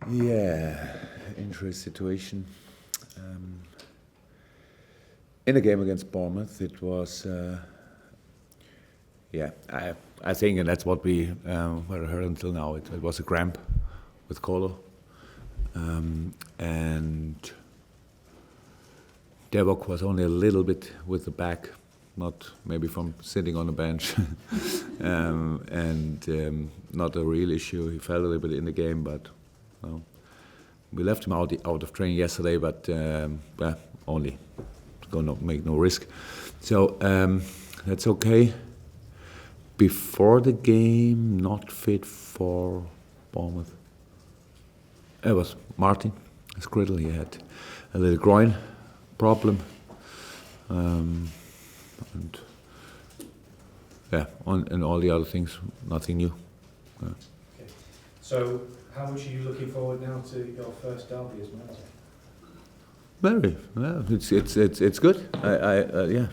Yeah, injury situation. Um, in the game against Bournemouth, it was, yeah, I think, and that's what we heard until now. It was a cramp with Colo, and Devok was only a little bit with the back, not maybe from sitting on the bench, and not a real issue. He fell a little bit in the game, but well, we left him out of training yesterday, but only gonna make no risk. So that's okay. Before the game, not fit for Bournemouth. It was Martin Skriddle. He had a little groin problem, and yeah, and all the other things, nothing new. Okay. So, how much are you looking forward now to your first derby as manager? Very, well, it's good. Yeah.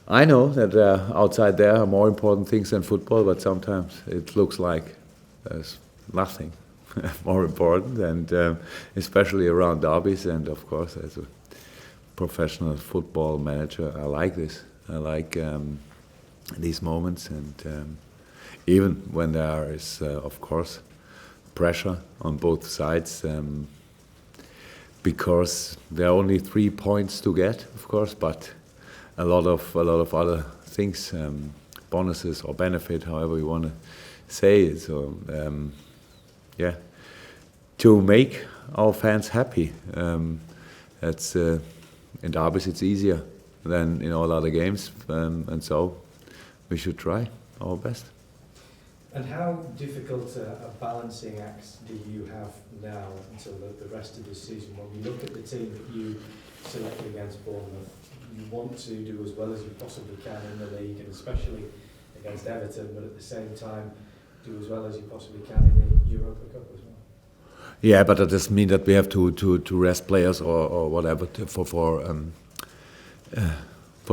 I know that outside there are more important things than football, but sometimes it looks like there's nothing more important, and especially around derbies. And of course, as a professional football manager, I like this. I like these moments, and even when there is, of course, pressure on both sides, because there are only 3 points to get, of course, but a lot of other things, bonuses or benefit, however you want to say it. So yeah, to make our fans happy. That's in derbies it's easier than in all other games, and so we should try our best. And how difficult a balancing act do you have now until the rest of the season? When we look at the team that you selected against Bournemouth, you want to do as well as you possibly can in the league, and especially against Everton, but at the same time do as well as you possibly can in the Europa Cup as well. Yeah, but that doesn't mean that we have to rest players or whatever for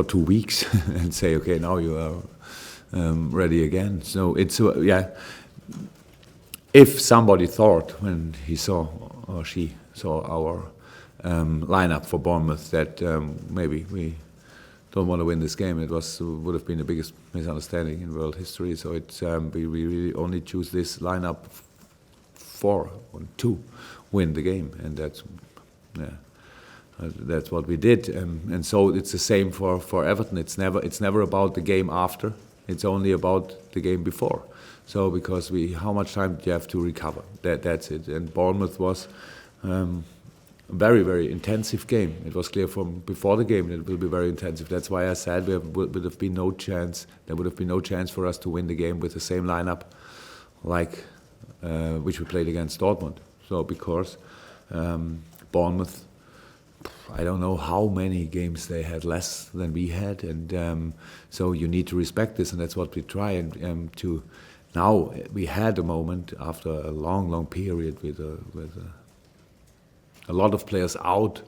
2 weeks and say, okay, now you are ready again. So it's yeah. If somebody thought when he saw or she saw our lineup for Bournemouth that maybe we don't want to win this game, would have been the biggest misunderstanding in world history. So it's we really only choose this lineup to win the game, and that's what we did. And so it's the same for Everton. It's never about the game after. It's only about the game before. So because how much time do you have to recover? That's it. And Bournemouth was a very, very intensive game. It was clear from before the game that it will be very intensive. That's why I said would have been no chance. There would have been no chance for us to win the game with the same lineup, like which we played against Dortmund. So because Bournemouth, I don't know how many games they had less than we had, and so you need to respect this, and that's what we try. And to now we had a moment after a long period with a lot of players out.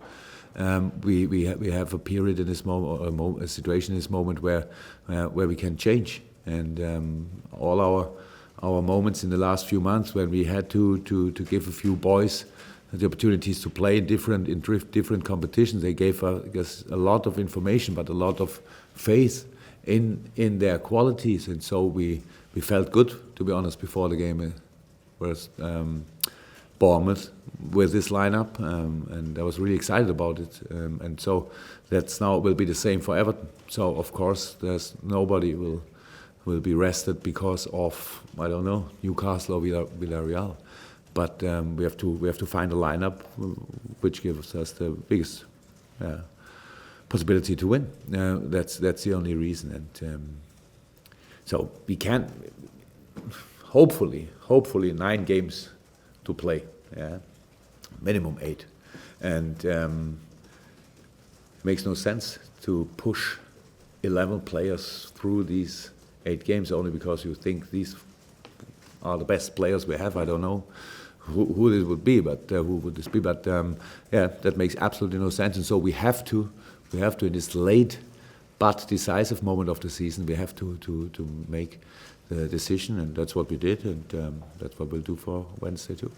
We have a period in this moment, a situation in this moment where we can change, and all our moments in the last few months when we had to give a few boys the opportunities to play in different competitions. They gave us a lot of information, but a lot of faith in their qualities, and so we felt good, to be honest, before the game. Whereas Bournemouth with this lineup, and I was really excited about it, and so that's now will be the same for Everton. So of course, there's nobody will be rested because of, I don't know, Newcastle or Villarreal. But we have to find a lineup which gives us the biggest possibility to win. That's the only reason, and so we can hopefully 9 games to play, minimum 8, and it makes no sense to push 11 players through these 8 games only because you think these are the best players we have. I don't know who this would be, but who would this be? But yeah, that makes absolutely no sense. And so we have to in this late but decisive moment of the season, we have to make the decision, and that's what we did, and that's what we'll do for Wednesday too.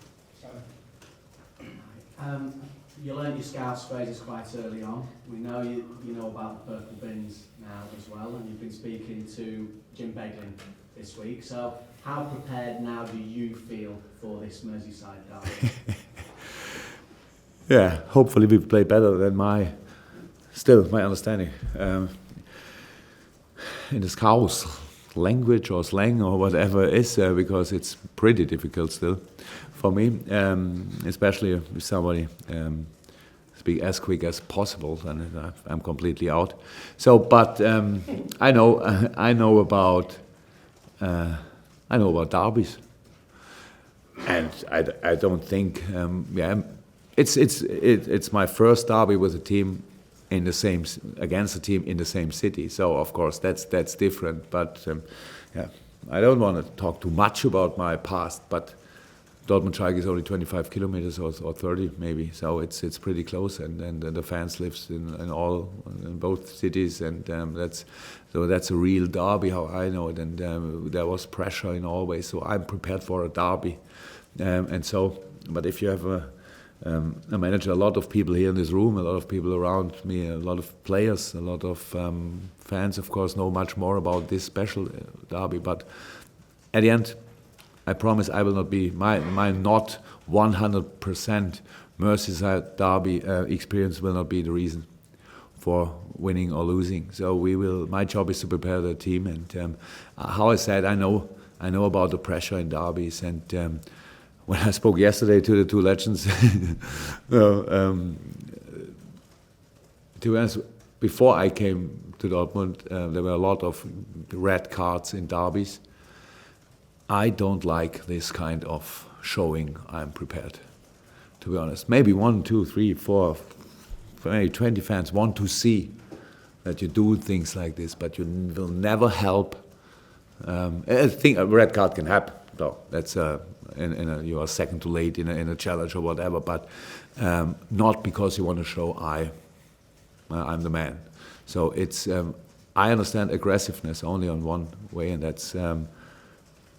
You learnt your scouts phrases quite early on. We know you know about the purple bins now as well, and you've been speaking to Jim Beglin this week. So how prepared now do you feel for this Merseyside derby? Yeah, hopefully we play better than my understanding. In the Scouse language or slang or whatever it is, because it's pretty difficult still for me, especially if somebody speak as quick as possible, and I'm completely out. So, but I know about derbies, and I don't think it's my first derby with a team in the same against a team in the same city. So of course that's different. But yeah, I don't want to talk too much about my past. But Dortmund-Schalke is only 25 kilometers or 30 maybe. So it's pretty close, and the fans lives in both cities, and that's a real derby how I know it. And there was pressure in always. So I'm prepared for a derby, and so. But if you have a manager, a lot of people here in this room, a lot of people around me, a lot of players, a lot of fans, of course, know much more about this special derby. But at the end, I promise I will not be my not 100% Merseyside derby experience will not be the reason for winning or losing. So we will. My job is to prepare the team, and how I said, I know about the pressure in derbies, and. When I spoke yesterday to the two legends, to be honest, before I came to Dortmund, there were a lot of red cards in derbies. I don't like this kind of showing I'm prepared, to be honest. Maybe 1, 2, 3, 4, maybe 20 fans want to see that you do things like this, but you will never help. I think a red card can happen, though. That's you are second too late in a challenge or whatever, but not because you want to show I'm the man. So it's I understand aggressiveness only on one way, and that's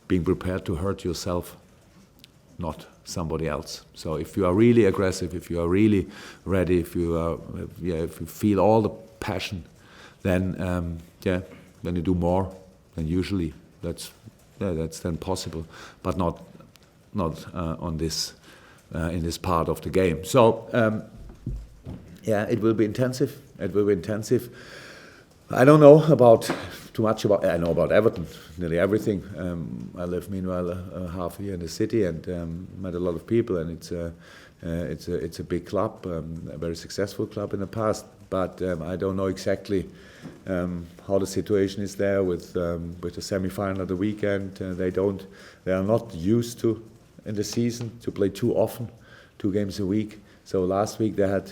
being prepared to hurt yourself, not somebody else. So if you are really aggressive, if you are really ready, if you feel all the passion, then then you do more than usually. That's then possible, but not on this in this part of the game. So it will be intensive. It will be intensive. I don't know too much about. I know about Everton, nearly everything. I live meanwhile half a year in the city, and met a lot of people, and it's a big club, a very successful club in the past. But I don't know exactly how the situation is there with the semi-final of the weekend. They are not used to in the season to play too often, 2 games a week. So last week they had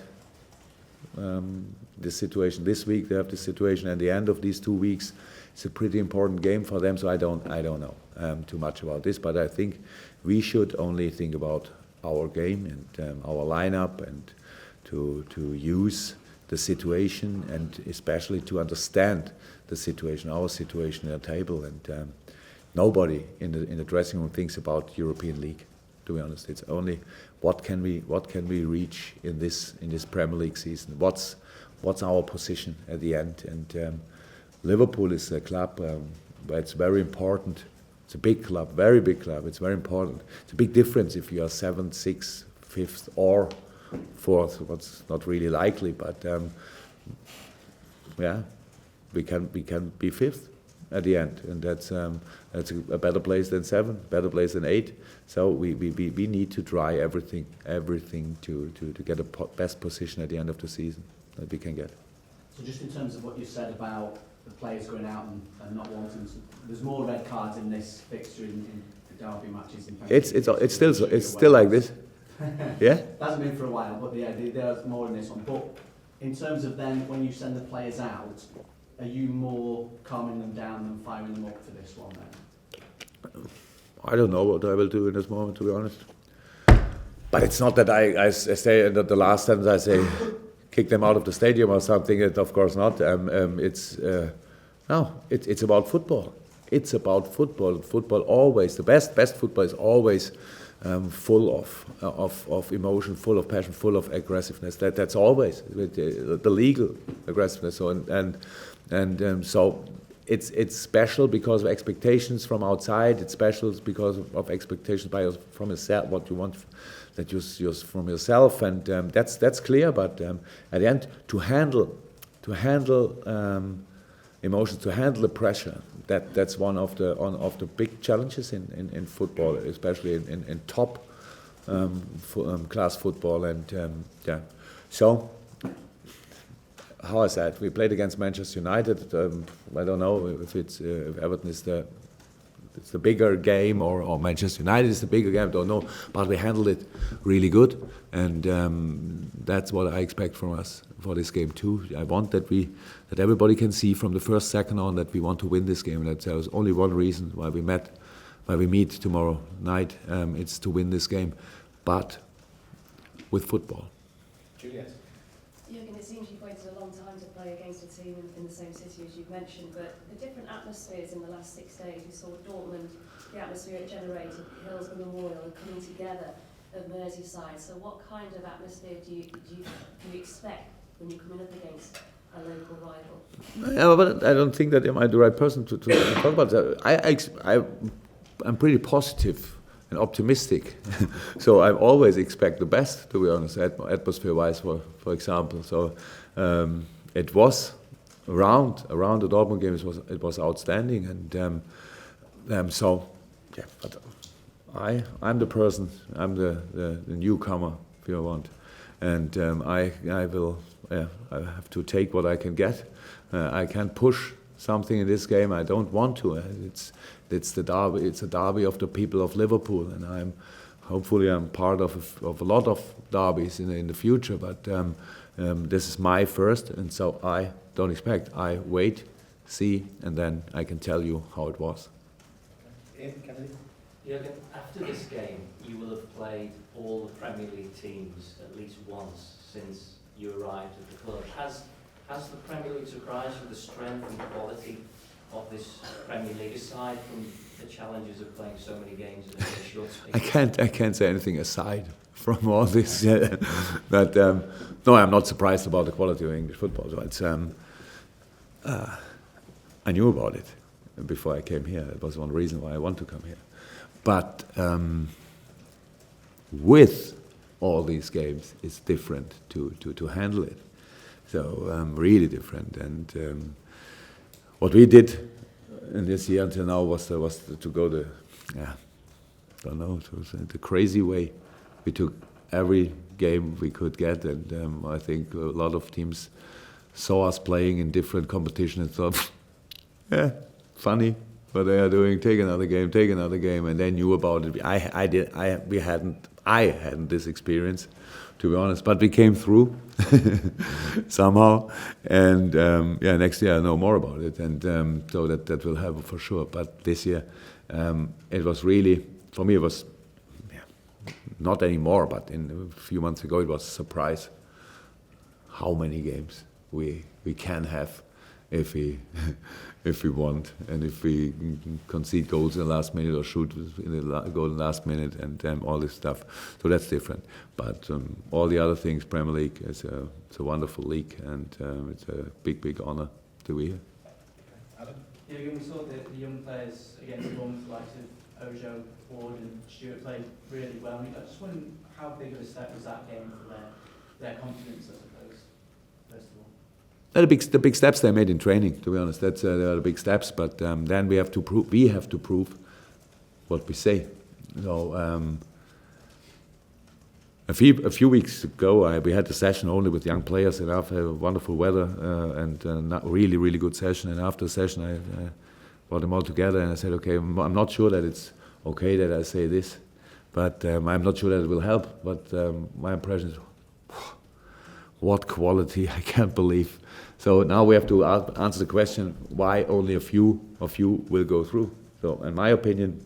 this situation. This week they have this situation. And the end of these 2 weeks, it's a pretty important game for them. So I don't know too much about this. But I think we should only think about our game and our lineup, and to use the situation, and especially to understand the situation, our situation at the table. And nobody in the dressing room thinks about European League. To be honest, it's only what can we reach in this Premier League season. What's our position at the end? And Liverpool is a club where it's very important. It's a big club, very big club. It's very important. It's a big difference if you are 7th, 6th, 5th, or 4th. What's not really likely, but we can be 5th at the end, and that's a better place than 7, better place than 8. So we need to try everything to get a best position at the end of the season that we can get. So just in terms of what you said about the players going out and not wanting to, there's more red cards in this fixture in the derby matches. It's still like this. Yeah. It hasn't been for a while, but there's more in this one. But in terms of then, when you send the players out, are you more calming them down than firing them up for this one then? I don't know what I will do in this moment, to be honest. But it's not that I say that the last sentence I say kick them out of the stadium or something. Of course not. It's about football. It's about football. Football always, the best football is always full of emotion, full of passion, full of aggressiveness. That's always with the legal aggressiveness. So so it's special because of expectations from outside. It's special because of expectations from yourself, what you want that you from yourself, and that's clear. But at the end, to handle emotions, to handle the pressure, that's one of the big challenges in football, especially in top class football. And so how I said, we played against Manchester United. I don't know if Everton is it's the bigger game or Manchester United is the bigger game. I don't know, but we handled it really good, and that's what I expect from us for this game too. I want that everybody can see from the first second on that we want to win this game. There's only one reason why we meet tomorrow night. It's to win this game, but with football. Juliet. Jurgen, it seems you've waited a long time to play against a team in the same city as you've mentioned, but the different atmospheres in the last 6 days, we saw Dortmund, the atmosphere it generated, Hillsborough Memorial, and coming together at Merseyside. So what kind of atmosphere do you expect when you're coming up against a local rival? Yeah, but I don't think that I'm the right person to talk about that. I'm pretty positive and optimistic, so I always expect the best, to be honest, atmosphere-wise, for example. So it was around the Dortmund game. It was outstanding, and so yeah. But I'm the person. I'm the newcomer, if you want, and I will. I have to take what I can get. I can't push something in this game. I don't want to. It's the derby. It's a derby of the people of Liverpool, and hopefully I'm part of a lot of derbies in the future. But this is my first, and so I don't expect. I wait, see, and then I can tell you how it was. Jurgen, after this game, you will have played all the Premier League teams at least once since you arrived at the club. Has the Premier League surprised you with the strength and quality of this Premier League, aside from the challenges of playing so many games in a very short space? I can't say anything aside from all this, but no, I'm not surprised about the quality of English football. So it's I knew about it before I came here. That was one reason why I want to come here. But with all these games, it's different to handle it. So really different. And what we did in this year until now was to go the crazy way. We took every game we could get, and I think a lot of teams saw us playing in different competitions and thought, yeah, funny what they are doing. Take another game, and they knew about it. I hadn't this experience, to be honest, but we came through somehow, and next year I know more about it, and so that will happen for sure. But this year, it was really, for me, it was not anymore, but in a few months ago, it was a surprise how many games we can have if we want, and if we concede goals in the last minute or shoot in the goal in the last minute, and all this stuff. So that's different. But all the other things, Premier League, it's a wonderful league, and it's a big honour to be here. Adam? Yeah, we saw the young players against the Bournemouth, like Ojo, Ward and Stewart played really well. I just wondering how big of a step was that game for their confidence, I suppose, first of all? The big steps they made in training, to be honest. They are the big steps, but then we have to prove what we say. So a few weeks ago, we had a session only with young players, and after wonderful weather and really good session. And after the session, I brought them all together, and I said, okay, I'm not sure that it's okay that I say this, but I'm not sure that it will help. But my impression is, what quality! I can't believe. So now we have to answer the question: why only a few of you will go through? So, in my opinion,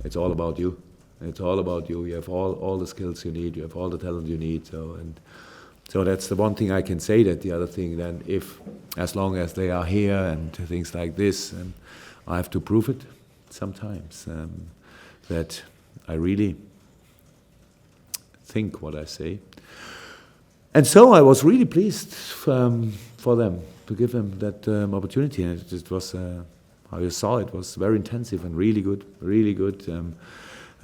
it's all about you. It's all about you. You have all the skills you need. You have all the talent you need. So that's the one thing I can say. That the other thing, then, as long as they are here and things like this, and I have to prove it sometimes that I really think what I say. And so I was really pleased for them, to give them that opportunity. And it was, how you saw it, was very intensive and really good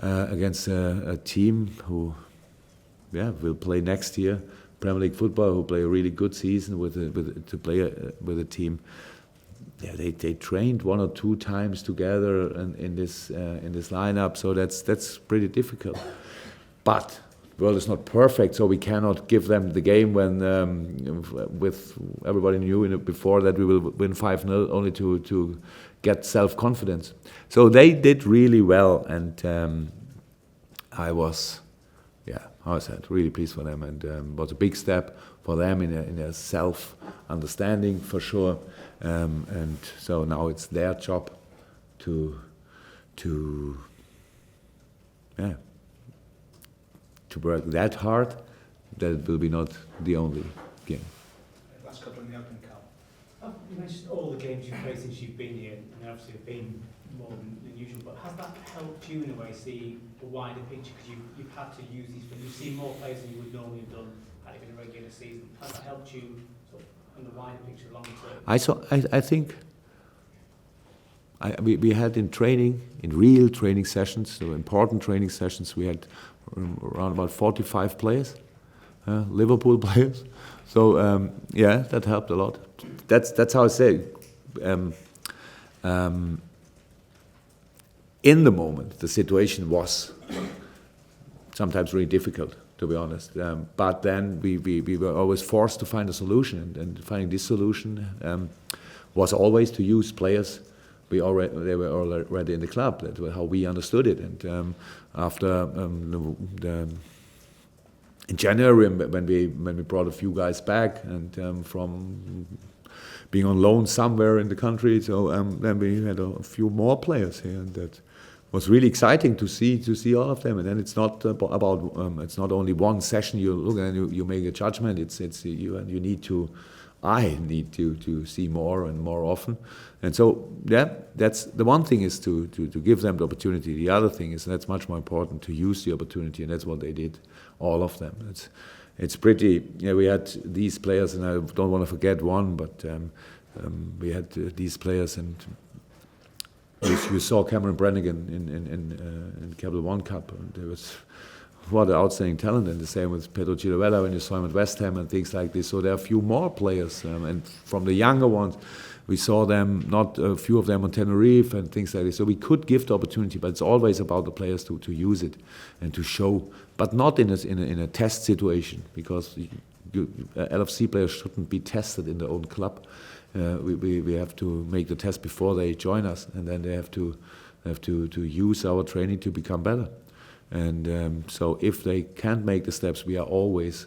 against a team who will play next year Premier League football, who play a really good season with a team. Yeah, they trained 1 or 2 times together in this lineup, so that's pretty difficult. But the world is not perfect, so we cannot give them the game when with everybody knew before that we will win 5-0, only to get self-confidence. So they did really well, and I was, how I said, really pleased for them, and was a big step for them in their self-understanding for sure. And so now it's their job to work that hard that it will be not the only game. Last couple in the Open Cup. You mentioned all the games you've played since you've been here, and they obviously have been more than usual, but has that helped you in a way see the wider picture? Because you've had to use these, but you've seen more players than you would normally have done had it been a regular season. Has that helped you sort of in the wider picture long term? I think we had in real training sessions, so important training sessions, we had around about 45 players, Liverpool players. So that helped a lot. That's how I say. In the moment, the situation was sometimes really difficult, to be honest. But then we were always forced to find a solution, and finding this solution was always to use players. They were already in the club. That's how we understood it. And after in January, when we brought a few guys back and from being on loan somewhere in the country, so then we had a few more players here, and that was really exciting to see all of them. And then it's not about it's not only one session you look at and you make a judgment. You need to. I need to see more and more often. And so, that's the one thing is to give them the opportunity. The other thing is, that's much more important, to use the opportunity, and that's what they did, all of them. It's pretty, we had these players, and I don't want to forget one, but we had these players, and you saw Cameron Brannigan in Capital One Cup, and there was what an outstanding talent, and the same with Pedro Chilwell when you saw him at West Ham and things like this. So there are a few more players, and from the younger ones, we saw them, not a few of them on Tenerife and things like this. So we could give the opportunity, but it's always about the players to use it and to show, but not in a test situation, because LFC players shouldn't be tested in their own club. We have to make the test before they join us, and then they have to use our training to become better. And so if they can't make the steps, we are always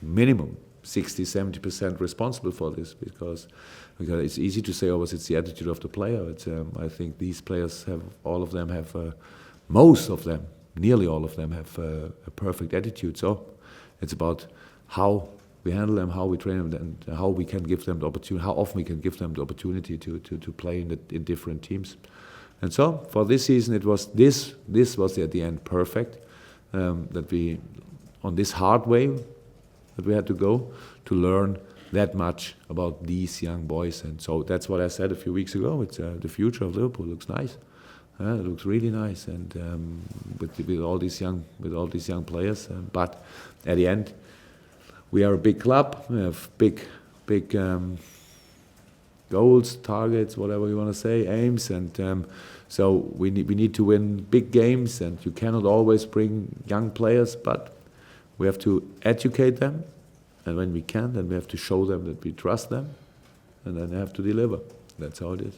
minimum 60-70% responsible for this, because it's easy to say, it's the attitude of the player. I think these players most of them, nearly all of them have a perfect attitude. So it's about how we handle them, how we train them, and how we can give them the opportunity, how often we can give them the opportunity to play in different teams. And so for this season, it was this was at the end perfect, that we, on this hard way that we had to go to learn that much about these young boys. And so that's what I said a few weeks ago. It's the future of Liverpool looks nice. It looks really nice, and with all these young players. But at the end, we are a big club. We have big goals, targets, whatever you want to say, aims, and so we need to win big games, and you cannot always bring young players, but we have to educate them, and when we can, then we have to show them that we trust them, and then they have to deliver. That's how it is.